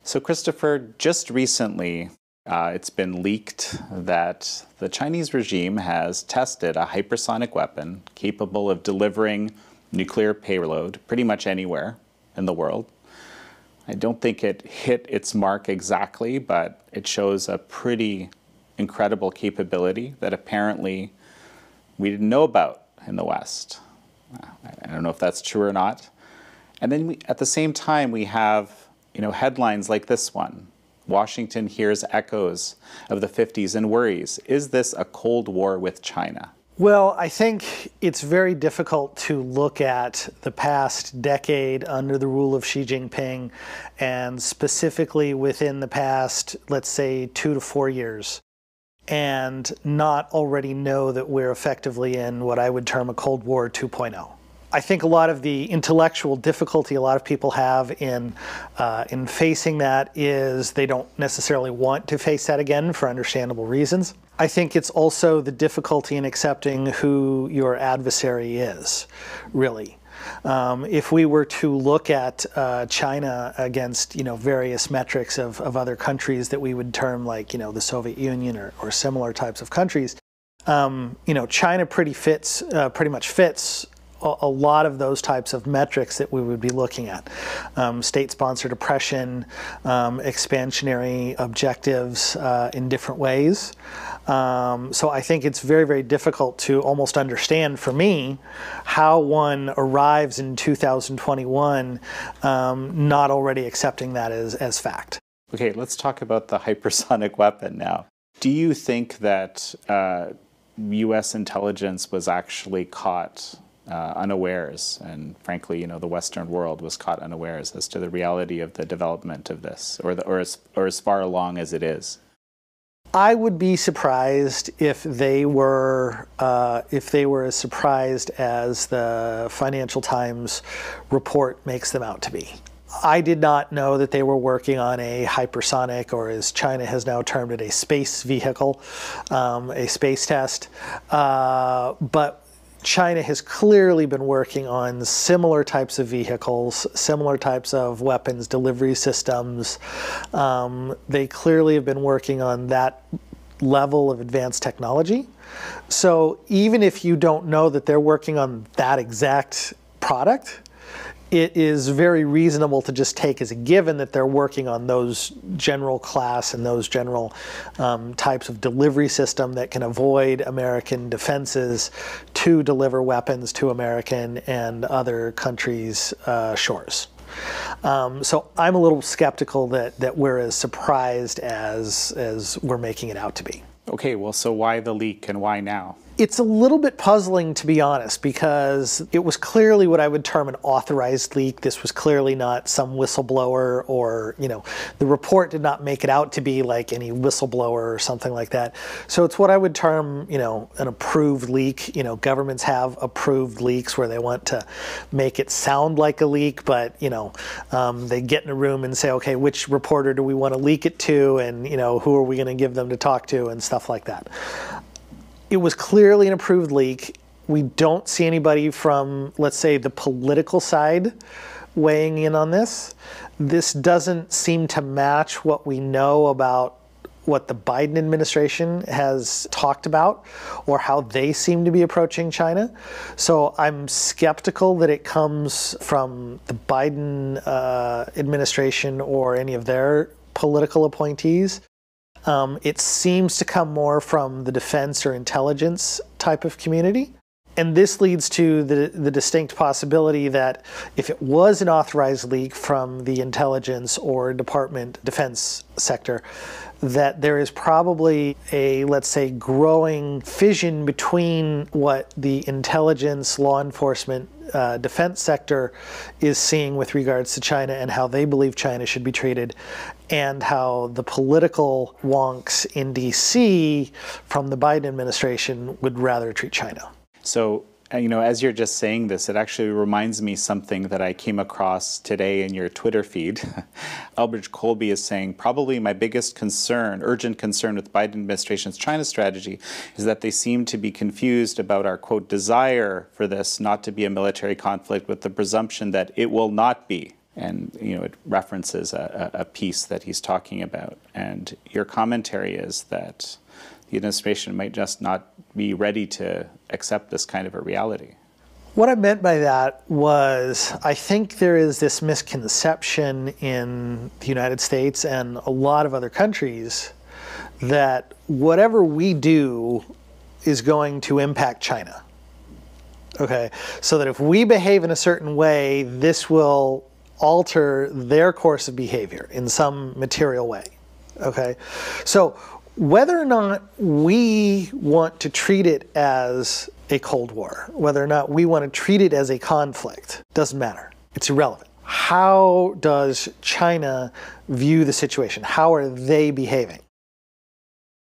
So Christopher, just recently, it's been leaked that the Chinese regime has tested a hypersonic weapon capable of delivering nuclear payload pretty much anywhere in the world. I don't think it hit its mark exactly, but it shows a pretty incredible capability that apparently we didn't know about in the West. I don't know if that's true or not. And then at the same time, we have headlines like this one. Washington hears echoes of the 50s and worries. Is this a Cold War with China? Well, I think it's very difficult to look at the past decade under the rule of Xi Jinping, and specifically within the past, let's say, 2 to 4 years, and not already know that we're effectively in what I would term a Cold War 2.0. I think a lot of the intellectual difficulty a lot of people have in facing that is they don't necessarily want to face that again for understandable reasons. I think it's also the difficulty in accepting who your adversary is, really. If we were to look at China against various metrics of other countries that we would term like the Soviet Union or similar types of countries, China pretty much fits a lot of those types of metrics that we would be looking at. State-sponsored oppression, expansionary objectives in different ways. So I think it's very, very difficult to almost understand for me how one arrives in 2021 not already accepting that as fact. Okay, let's talk about the hypersonic weapon now. Do you think that U.S. intelligence was actually caught unawares, and frankly, the Western world was caught unawares as to the reality of the development of this, or as far along as it is? I would be surprised if they were as surprised as the Financial Times report makes them out to be. I did not know that they were working on a hypersonic, or as China has now termed it, a space vehicle, a space test, but China has clearly been working on similar types of vehicles, similar types of weapons delivery systems. They clearly have been working on that level of advanced technology. So even if you don't know that they're working on that exact product, it is very reasonable to just take as a given that they're working on those general class and those general types of delivery system that can avoid American defenses to deliver weapons to American and other countries' shores. So I'm a little skeptical that we're as surprised as we're making it out to be. Okay, well, so why the leak and why now? It's a little bit puzzling, to be honest, because it was clearly what I would term an authorized leak. This was clearly not some whistleblower, or, the report did not make it out to be like any whistleblower or something like that. So it's what I would term, an approved leak. Governments have approved leaks where they want to make it sound like a leak, but, they get in a room and say, okay, which reporter do we want to leak it to? And, who are we going to give them to talk to and stuff like that. It was clearly an approved leak. We don't see anybody from, let's say, the political side weighing in on this. This doesn't seem to match what we know about what the Biden administration has talked about or how they seem to be approaching China. So I'm skeptical that it comes from the Biden administration or any of their political appointees. It seems to come more from the defense or intelligence type of community. And this leads to the distinct possibility that if it was an authorized leak from the intelligence or department defense sector, that there is probably a, let's say, growing fission between what the intelligence, law enforcement, defense sector is seeing with regards to China and how they believe China should be treated, and how the political wonks in DC from the Biden administration would rather treat China. So, as you're just saying this, it actually reminds me something that I came across today in your Twitter feed. Elbridge Colby is saying, probably my biggest concern, urgent concern with Biden administration's China strategy is that they seem to be confused about our, quote, desire for this not to be a military conflict with the presumption that it will not be. And it references a piece that he's talking about. And your commentary is that the administration might just not be ready to accept this kind of a reality. What I meant by that was, I think there is this misconception in the United States and a lot of other countries that whatever we do is going to impact China. Okay, so that if we behave in a certain way, this will alter their course of behavior in some material way. Okay, so whether or not we want to treat it as a Cold War, whether or not we want to treat it as a conflict, doesn't matter. It's irrelevant. How does China view the situation? How are they behaving?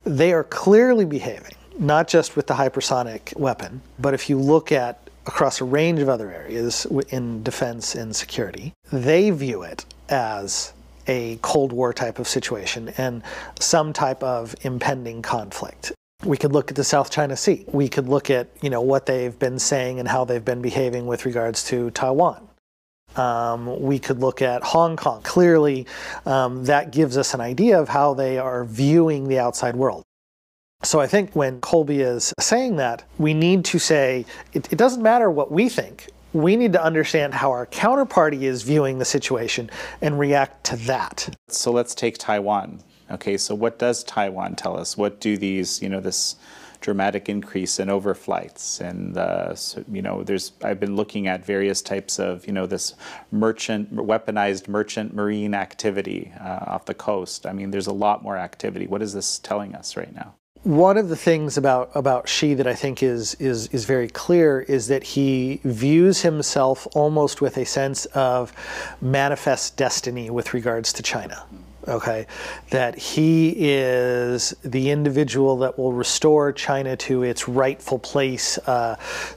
They are clearly behaving, not just with the hypersonic weapon, but if you look at across a range of other areas in defense and security, they view it as a Cold War type of situation and some type of impending conflict. We could look at the South China Sea. We could look at what they've been saying and how they've been behaving with regards to Taiwan. We could look at Hong Kong. Clearly, that gives us an idea of how they are viewing the outside world. So I think when Colby is saying that, we need to say, it doesn't matter what we think. We need to understand how our counterparty is viewing the situation and react to that. So let's take Taiwan. Okay, so what does Taiwan tell us? What do these, this dramatic increase in overflights and I've been looking at various types of this weaponized merchant marine activity off the coast. I mean, there's a lot more activity. What is this telling us right now? One of the things about Xi that I think is very clear is that he views himself almost with a sense of manifest destiny with regards to China. Okay, that he is the individual that will restore China to its rightful place,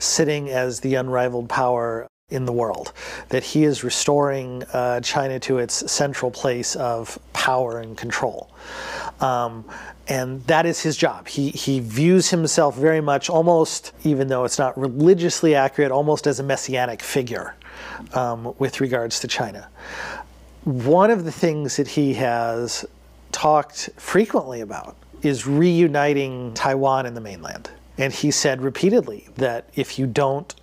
sitting as the unrivaled power in the world, that he is restoring China to its central place of power and control. And that is his job. He views himself very much, almost, even though it's not religiously accurate, almost as a messianic figure with regards to China. One of the things that he has talked frequently about is reuniting Taiwan and the mainland. And he said repeatedly that if you don't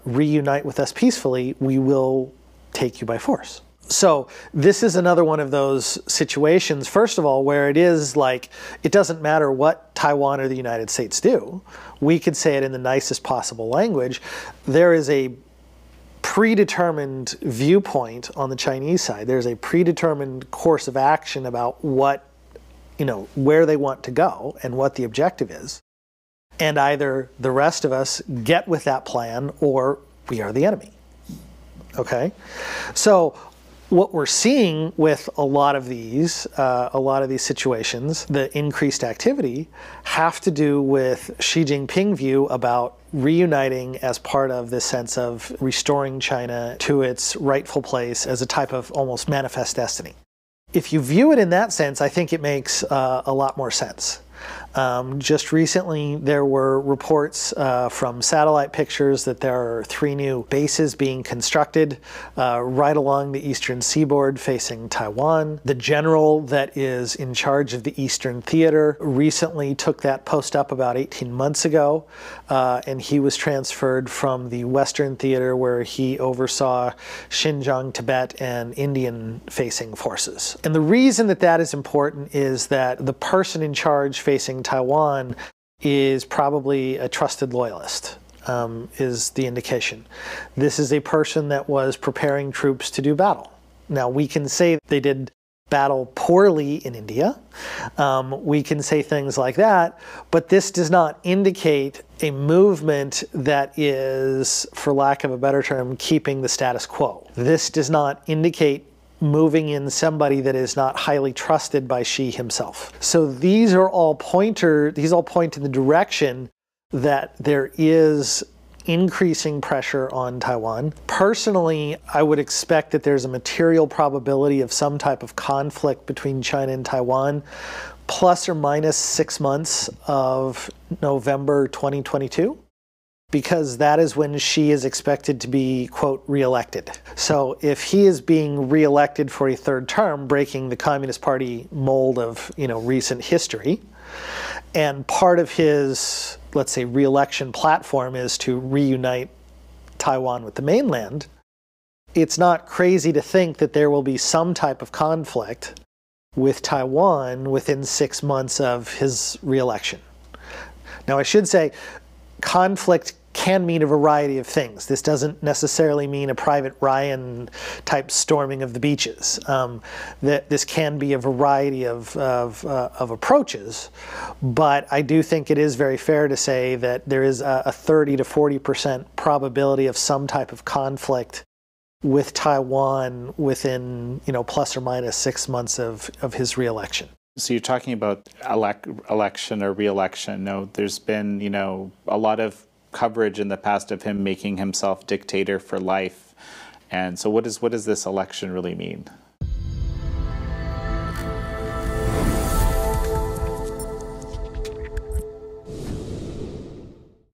reunite with us peacefully, we will take you by force. So this is another one of those situations, first of all, where it is like, it doesn't matter what Taiwan or the United States do. We could say it in the nicest possible language. There is a predetermined viewpoint on the Chinese side. There's a predetermined course of action about what, where they want to go and what the objective is. And either the rest of us get with that plan or we are the enemy. Okay? So what we're seeing with a lot of these situations, the increased activity, have to do with Xi Jinping view about reuniting as part of this sense of restoring China to its rightful place as a type of almost manifest destiny. If you view it in that sense, I think it makes a lot more sense. Just recently, there were reports from satellite pictures that there are 3 new bases being constructed right along the eastern seaboard facing Taiwan. The general that is in charge of the Eastern Theater recently took that post up about 18 months ago, and he was transferred from the Western Theater where he oversaw Xinjiang, Tibet, and Indian-facing forces. And the reason that that is important is that the person in charge facing Taiwan is probably a trusted loyalist, is the indication. This is a person that was preparing troops to do battle. Now, we can say they did battle poorly in India. We can say things like that, but this does not indicate a movement that is, for lack of a better term, keeping the status quo. This does not indicate moving in somebody that is not highly trusted by Xi himself. So these all point in the direction that there is increasing pressure on Taiwan. Personally, I would expect that there's a material probability of some type of conflict between China and Taiwan, plus or minus 6 months of November 2022. because that is when Xi is expected to be, quote, reelected. So if he is being reelected for a third term, breaking the Communist Party mold of, recent history, and part of his, let's say, reelection platform is to reunite Taiwan with the mainland, it's not crazy to think that there will be some type of conflict with Taiwan within 6 months of his reelection. Now, I should say, conflict can mean a variety of things. This doesn't necessarily mean a Private Ryan type storming of the beaches. That this can be a variety of approaches, but I do think it is very fair to say that there is a 30 to 40% probability of some type of conflict with Taiwan within, plus or minus 6 months of his reelection. So you're talking about election or re-election. No, there's been, a lot of coverage in the past of him making himself dictator for life. And so what does this election really mean?